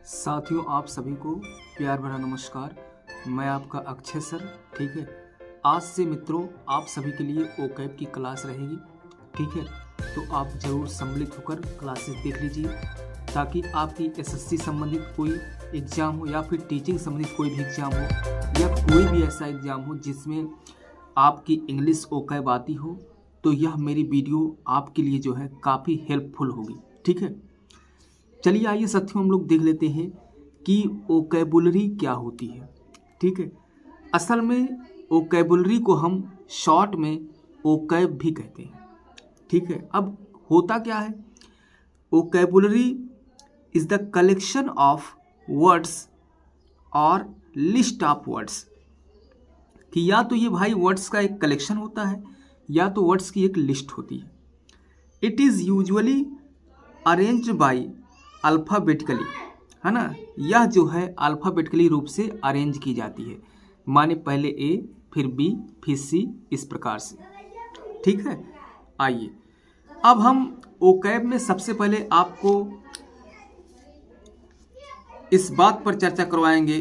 साथियों, आप सभी को प्यार भरा नमस्कार। मैं आपका अक्षय सर। ठीक है, आज से मित्रों आप सभी के लिए ओकैब की क्लास रहेगी। ठीक है, तो आप ज़रूर सम्मिलित होकर क्लासेस देख लीजिए ताकि आपकी एसएससी संबंधित कोई एग्ज़ाम हो या फिर टीचिंग संबंधित कोई भी एग्ज़ाम हो या कोई भी ऐसा एग्ज़ाम हो जिसमें आपकी इंग्लिश ओकैब आती हो, तो यह मेरी वीडियो आपके लिए जो है काफ़ी हेल्पफुल होगी। ठीक है, चलिए आइए साथियों हम लोग देख लेते हैं कि ओकैबुलरी क्या होती है। ठीक है, असल में ओकैबुलरी को हम शॉर्ट में ओकैब भी कहते हैं। ठीक है, अब होता क्या है, vocabulary is the collection of words और लिस्ट ऑफ वर्ड्स, कि या तो ये भाई वर्ड्स का एक कलेक्शन होता है या तो वर्ड्स की एक लिस्ट होती है। It is usually arranged by alphabetically, है ना। यह जो है अल्फ़ाबेटिकली रूप से अरेंज की जाती है, माने पहले ए फिर बी फिर सी, इस प्रकार से। ठीक है, आइए अब हम ओकैब में सबसे पहले आपको इस बात पर चर्चा करवाएंगे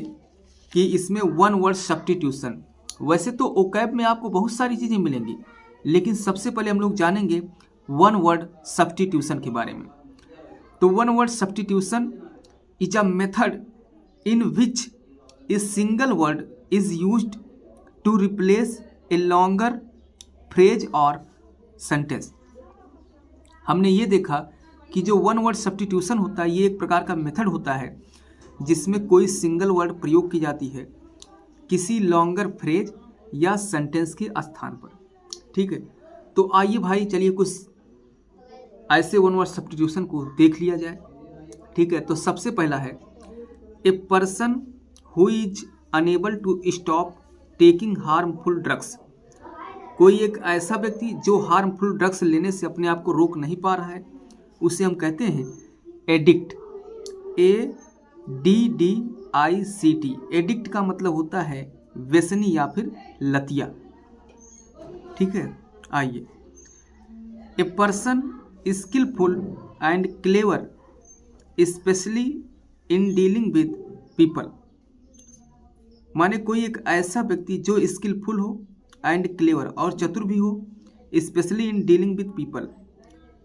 कि इसमें वन वर्ड सब्स्टिट्यूशन। वैसे तो ओकैब में आपको बहुत सारी चीज़ें मिलेंगी, लेकिन सबसे पहले हम लोग जानेंगे वन वर्ड सब्स्टिट्यूशन के बारे में। तो one word substitution is a method in which a single word is used to replace a longer phrase और सेंटेंस। हमने ये देखा कि जो वन वर्ड सब्स्टिट्यूशन होता है ये एक प्रकार का मेथड होता है जिसमें कोई सिंगल वर्ड प्रयोग की जाती है किसी लॉन्गर फ्रेज या सेंटेंस के स्थान पर। ठीक है, तो आइए भाई चलिए कुछ ऐसे वन वर्ड सब्स्टिट्यूशन को देख लिया जाए। ठीक है, तो सबसे पहला है a person who is unable to stop taking harmful drugs. कोई एक ऐसा व्यक्ति जो हार्मफुल ड्रग्स लेने से अपने आप को रोक नहीं पा रहा है, उसे हम कहते हैं एडिक्ट। ADDICT। एडिक्ट का मतलब होता है व्यसनी या फिर लतिया। ठीक है, आइए a person skilful and clever especially in dealing with people. माने कोई एक ऐसा व्यक्ति जो स्किलफुल हो एंड क्लेवर और चतुर भी हो, specially in dealing with people,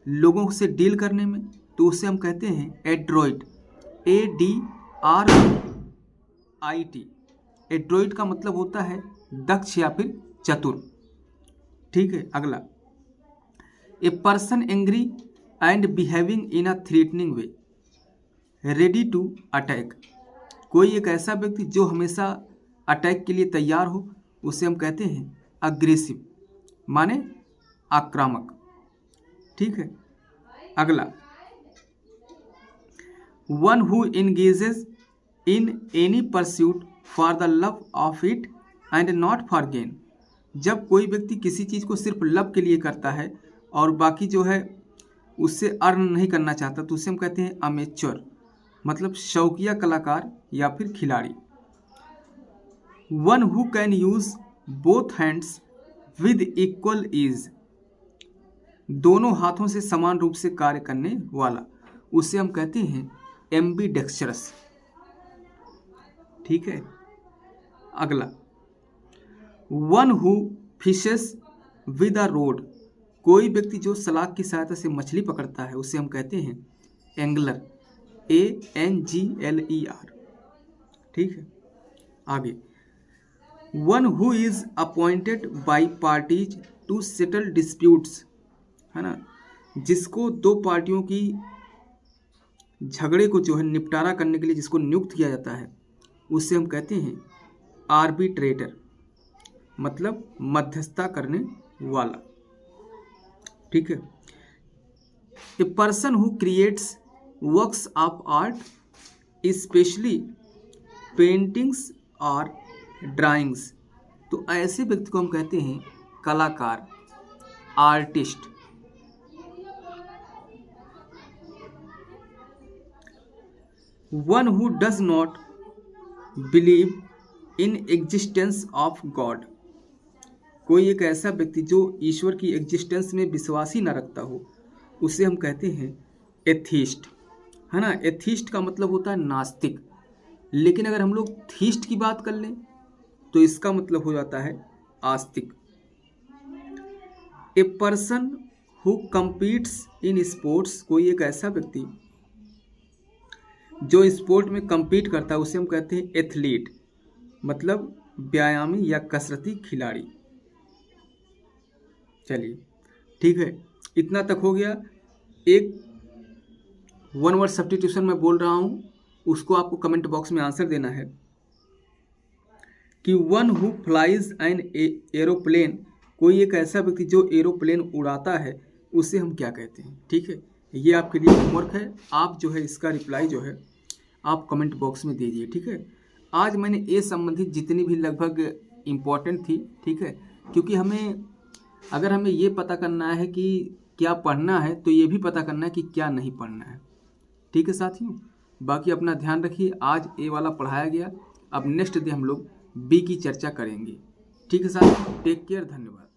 लोगों से डील करने में, तो उसे हम कहते हैं एड्रॉइड। ADROIT। एड्रॉइड का मतलब होता है दक्ष या फिर चतुर। ठीक है, अगला a person angry and behaving in a threatening way ready to attack. कोई एक ऐसा व्यक्ति जो हमेशा अटैक के लिए तैयार हो, उसे हम कहते हैं अग्रेसिव, माने आक्रामक। ठीक है, अगला one who engages in any pursuit for the love of it and not for gain. जब कोई व्यक्ति किसी चीज़ को सिर्फ लव के लिए करता है और बाकी जो है उससे अर्न नहीं करना चाहता, तो उसे हम कहते हैं अमेच्योर, मतलब शौकिया कलाकार या फिर खिलाड़ी। One who can use both hands with equal ease. दोनों हाथों से समान रूप से कार्य करने वाला, उसे हम कहते हैं एम्बीडेक्स्ट्रस। ठीक है, अगला one who fishes with a road. कोई व्यक्ति जो सलाख की सहायता से मछली पकड़ता है, उसे हम कहते हैं एंगलर। ANGLER। ठीक है, आगे one who is appointed by parties to settle disputes, है ना, जिसको दो पार्टियों की झगड़े को जो है निपटारा करने के लिए जिसको नियुक्त किया जाता है, उसे हम कहते हैं आर्बिट्रेटर, मतलब मध्यस्थता करने वाला। ठीक है, a person who creates works of art specially paintings और ड्राइंग्स। तो ऐसे व्यक्ति को हम कहते हैं कलाकार, artist. One who does not believe in existence of God. कोई एक ऐसा व्यक्ति जो ईश्वर की एग्जिस्टेंस में विश्वास ही न रखता हो, उसे हम कहते हैं एथीस्ट, है ना। एथिस्ट का मतलब होता है नास्तिक, लेकिन अगर हम लोग थीस्ट की बात कर लें तो इसका मतलब हो जाता है आस्तिक। ए person who competes in sports, कोई एक ऐसा व्यक्ति जो स्पोर्ट में कम्पीट करता है उसे हम कहते हैं एथलीट, मतलब व्यायामी या कसरती खिलाड़ी। चलिए ठीक है, इतना तक हो गया। एक वन वर्ड सब्स्टिट्यूशन मैं बोल रहा हूँ, उसको आपको कमेंट बॉक्स में आंसर देना है कि one who flies an aeroplane, कोई एक ऐसा व्यक्ति जो एरोप्लेन उड़ाता है उसे हम क्या कहते हैं। ठीक है, ये आपके लिए होमवर्क है। आप जो है इसका रिप्लाई जो है आप कमेंट बॉक्स में दीजिए। ठीक है, आज मैंने ए संबंधित जितनी भी लगभग इम्पॉर्टेंट थी, ठीक है, क्योंकि अगर हमें ये पता करना है कि क्या पढ़ना है तो ये भी पता करना है कि क्या नहीं पढ़ना है। ठीक है साथियों, बाकी अपना ध्यान रखिए। आज ए वाला पढ़ाया गया, अब नेक्स्ट डे हम लोग बी की चर्चा करेंगे। ठीक है साथियों, टेक केयर, धन्यवाद।